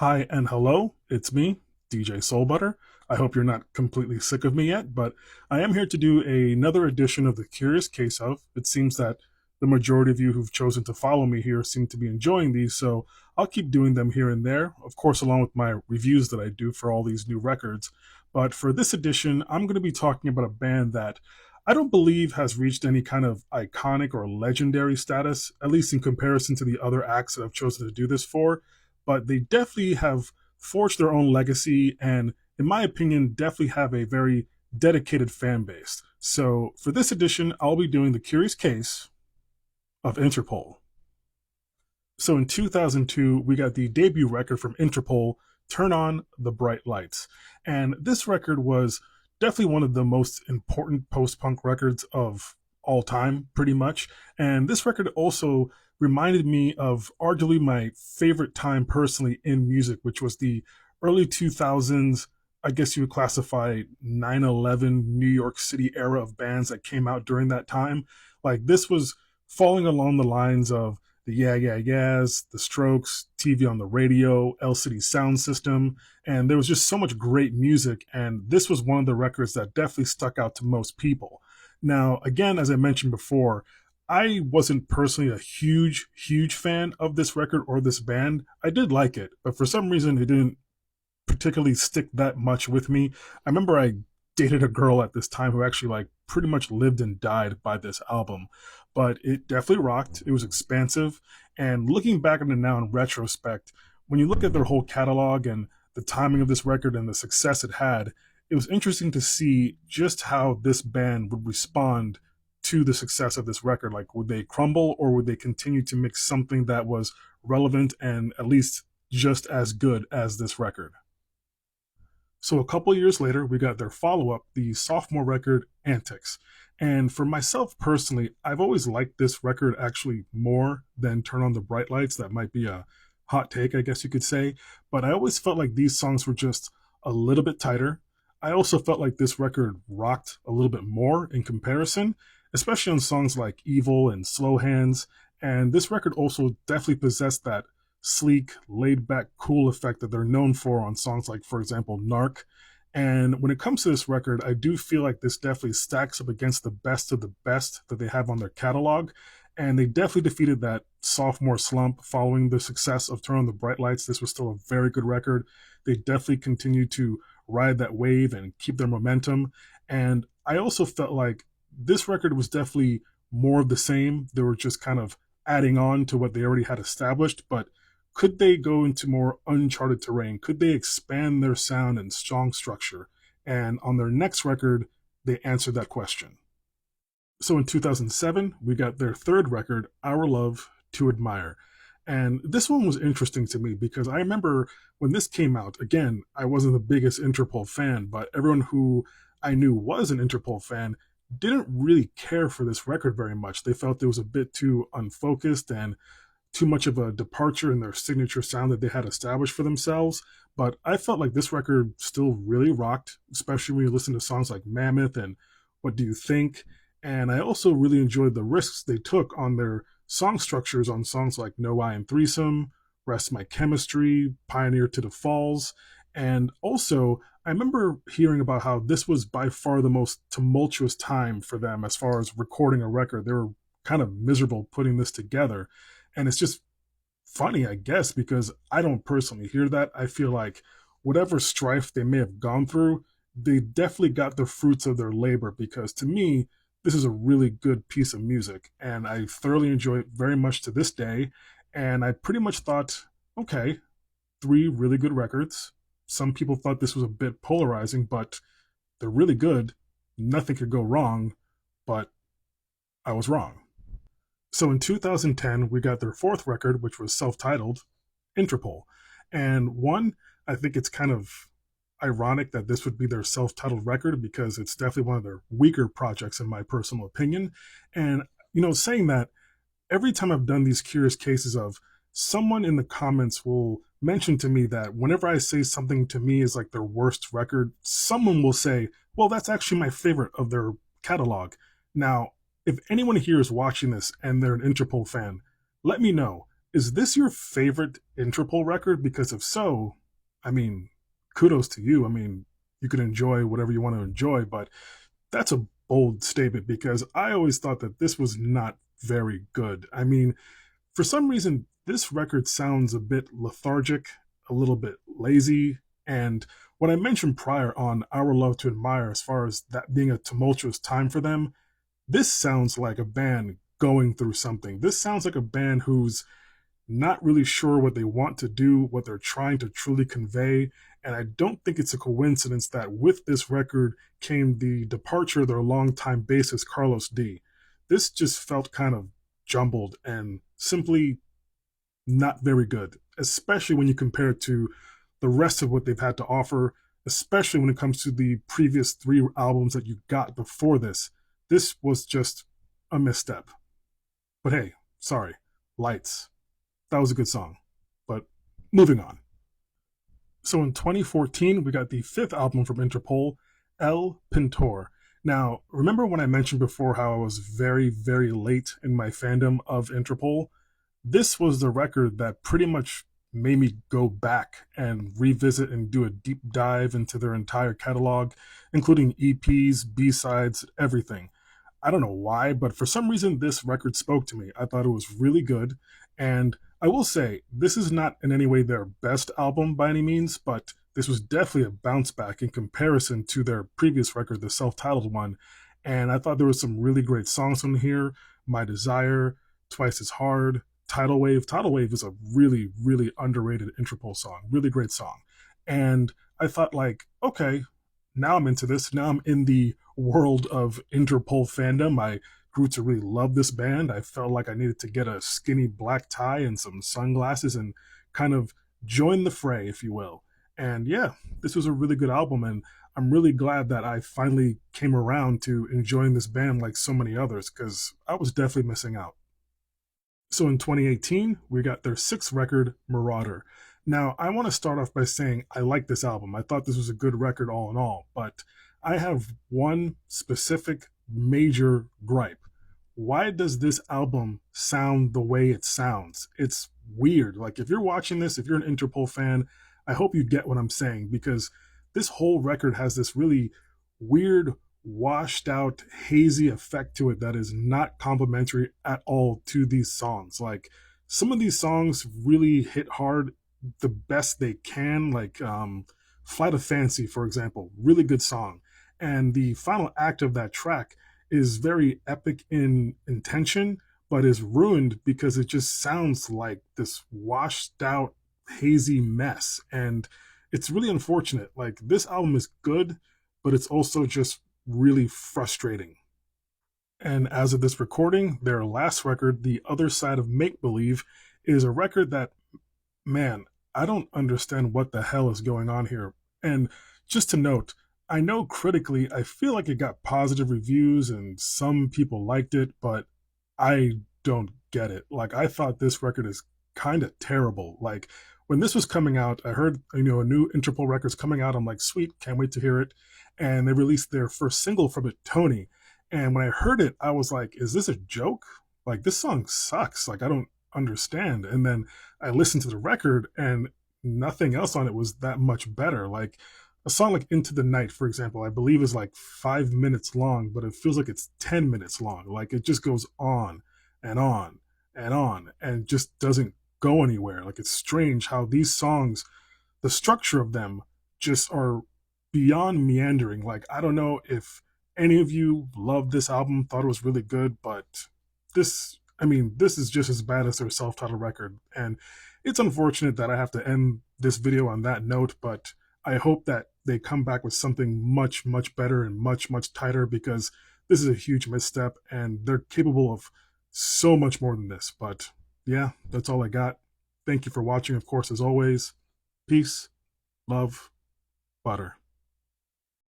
Hi and hello, it's me, DJ Soulbutter. I hope you're not completely sick of me yet, but I am here to do another edition of the Curious Case of. It seems that the majority of you who've chosen to follow me here seem to be enjoying these, so I'll keep doing them here and there, of course, along with my reviews that I do for all these new records. But for this edition, I'm going to be talking about a band that I don't believe has reached any kind of iconic or legendary status, at least in comparison to the other acts that I've chosen to do this for, but they definitely have forged their own legacy and, in my opinion, definitely have a very dedicated fan base. So for this edition, I'll be doing the curious case of Interpol. So in 2002, we got the debut record from Interpol, Turn On the Bright Lights. And this record was definitely one of the most important post punk records of all time, pretty much. And this record also reminded me of arguably my favorite time personally in music, which was the early 2000s. I guess you would classify 9/11 New York City era of bands that came out during that time. Like this was falling along the lines of the Yeah Yeah Yeahs, the Strokes, TV on the Radio, LCD Sound System, and there was just so much great music. And this was one of the records that definitely stuck out to most people. Now, again, as I mentioned before, I wasn't personally a huge fan of this record or this band. I did like it, but for some reason, it didn't particularly stick that much with me. I remember I dated a girl at this time who actually like pretty much lived and died by this album, but it definitely rocked. It was expansive, and looking back on it now in retrospect, when you look at their whole catalog and the timing of this record and the success it had, it was interesting to see just how this band would respond to the success of this record. Like, would they crumble or would they continue to make something that was relevant and at least just as good as this record? So a couple years later, we got their follow-up, the sophomore record, Antics. And for myself personally, I've always liked this record actually more than Turn on the Bright Lights. That might be a hot take, I guess you could say. But I always felt like these songs were just a little bit tighter. I also felt like this record rocked a little bit more in comparison, especially on songs like Evil and Slow Hands. And this record also definitely possessed that sleek, laid back, cool effect that they're known for on songs like, for example, Narc. And when it comes to this record, I do feel like this definitely stacks up against the best of the best that they have on their catalog. And they definitely defeated that sophomore slump following the success of Turn on the Bright Lights. This was still a very good record. They definitely continued to ride that wave and keep their momentum. And I also felt like this record was definitely more of the same. They were just kind of adding on to what they already had established, but could they go into more uncharted terrain? Could they expand their sound and song structure? And on their next record, they answered that question. So in 2007, we got their third record, Our Love to Admire. And this one was interesting to me because I remember when this came out, again, I wasn't the biggest Interpol fan, but everyone who I knew was an Interpol fan didn't really care for this record very much. They felt it was a bit too unfocused and too much of a departure in their signature sound that they had established for themselves. But I felt like this record still really rocked, especially when you listen to songs like Mammoth and What Do You Think? And I also really enjoyed the risks they took on their song structures on songs like No I and Threesome, Rest My Chemistry, Pioneer to the Falls. And also, I remember hearing about how this was by far the most tumultuous time for them as far as recording a record. They were kind of miserable putting this together. And it's just funny, I guess, because I don't personally hear that. I feel like whatever strife they may have gone through, they definitely got the fruits of their labor because to me, this is a really good piece of music. And I thoroughly enjoy it very much to this day. And I pretty much thought, okay, three really good records. Some people thought this was a bit polarizing, but they're really good. Nothing could go wrong, but I was wrong. So in 2010, we got their fourth record, which was self-titled, Interpol. And one, I think it's kind of ironic that this would be their self-titled record because it's definitely one of their weaker projects in my personal opinion. And, saying that, every time I've done these curious cases of someone in the comments will mention to me that whenever I say something to me is like their worst record, someone will say, well, that's actually my favorite of their catalog. Now, if anyone here is watching this and they're an Interpol fan, let me know. is this your favorite Interpol record? Because if so, I mean, kudos to you. I mean, you can enjoy whatever you want to enjoy, but that's a bold statement because I always thought that this was not very good. I mean, for some reason, this record sounds a bit lethargic, a little bit lazy, and what I mentioned prior on Our Love to Admire, as far as that being a tumultuous time for them, this sounds like a band going through something. This sounds like a band who's not really sure what they want to do, what they're trying to truly convey. And I don't think it's a coincidence that with this record came the departure of their longtime bassist, Carlos D. This just felt kind of jumbled and simply not very good, especially when you compare it to the rest of what they've had to offer, especially when it comes to the previous three albums that you got before this. This was just a misstep. But hey, sorry, Lights. That was a good song. But moving on. So in 2014, we got the fifth album from Interpol, El Pintor. Now, remember when I mentioned before how I was very, very late in my fandom of Interpol? This was the record that pretty much made me go back and revisit and do a deep dive into their entire catalog, including EPs, B-sides, everything. I don't know why, but for some reason this record spoke to me. I thought it was really good. And I will say, this is not in any way their best album by any means, but this was definitely a bounce back in comparison to their previous record, the self titled one. And I thought there was some really great songs on here. My Desire, Twice as Hard, Tidal Wave. Tidal Wave is a really, really underrated Interpol song. Really great song. And I thought, like, okay, now I'm into this. Now I'm in the world of Interpol fandom. I grew to really love this band. I felt like I needed to get a skinny black tie and some sunglasses and kind of join the fray, if you will. And yeah, this was a really good album, and I'm really glad that I finally came around to enjoying this band like so many others, because I was definitely missing out. So in 2018, we got their sixth record, Marauder. Now, I want to start off by saying I like this album. I thought this was a good record all in all, but I have one specific major gripe. Why does this album sound the way it sounds? It's weird. Like, if you're watching this, if you're an Interpol fan, I hope you get what I'm saying, because this whole record has this really weird, washed out, hazy effect to it that is not complimentary at all to these songs. Like, some of these songs really hit hard the best they can, like Flight of Fancy, for example, really good song. And the final act of that track is very epic in intention, but is ruined because it just sounds like this washed out, hazy mess. And it's really unfortunate. Like, this album is good, but it's also just really frustrating. And as of this recording, their last record, The Other Side of Make Believe, is a record that, man, I don't understand what the hell is going on here. And just to note, I know critically, I feel like it got positive reviews and some people liked it, but I don't get it. Like, I thought this record is kind of terrible. Like, when this was coming out, I heard, a new Interpol record's coming out. I'm like, sweet, can't wait to hear it. And they released their first single from it, Tony. And when I heard it, I was like, is this a joke? Like, this song sucks. Like, I don't understand. And then I listened to the record, and nothing else on it was that much better. Like, a song like Into the Night, for example, I believe is like 5 minutes long, but it feels like it's 10 minutes long. Like, it just goes on and on and on and just doesn't go anywhere. Like, it's strange how these songs, the structure of them just are beyond meandering. Like, I don't know if any of you loved this album, thought it was really good, but this is just as bad as their self-titled record. And it's unfortunate that I have to end this video on that note, but I hope that they come back with something much, much better and much, much tighter, because this is a huge misstep and they're capable of so much more than this. But yeah, that's all I got. Thank you for watching, of course, as always. Peace, love, butter.